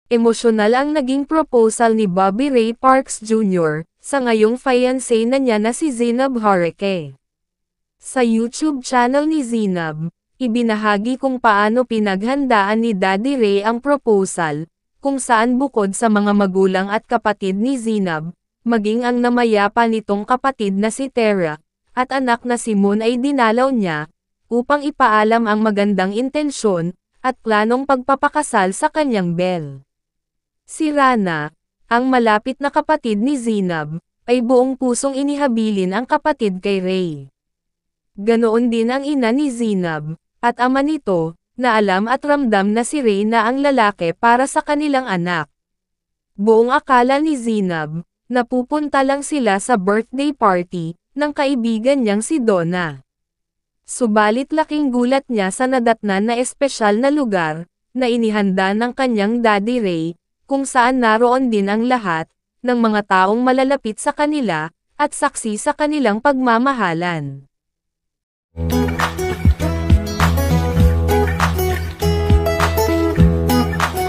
Emosyonal ang naging proposal ni Bobby Ray Parks Jr. sa ngayong fiancé na niya na si Zinab Hareke. Sa YouTube channel ni Zinab, ibinahagi kung paano pinaghandaan ni Daddy Ray ang proposal, kung saan bukod sa mga magulang at kapatid ni Zinab, maging ang namayapa nitong kapatid na si Tara, at anak na si Moon ay dinalaw niya, upang ipaalam ang magandang intensyon, at planong pagpapakasal sa kanyang Belle. Si Rana, ang malapit na kapatid ni Zinab, ay buong pusong inihabilin ang kapatid kay Ray. Ganoon din ang ina ni Zinab, at ama nito, na alam at ramdam na si Ray na ang lalaki para sa kanilang anak. Buong akala ni Zinab, na pupunta lang sila sa birthday party, ng kaibigan niyang si Donna. Subalit laking gulat niya sa nadatnan na espesyal na lugar, na inihanda ng kanyang Daddy Ray, kung saan naroon din ang lahat, ng mga taong malalapit sa kanila, at saksi sa kanilang pagmamahalan.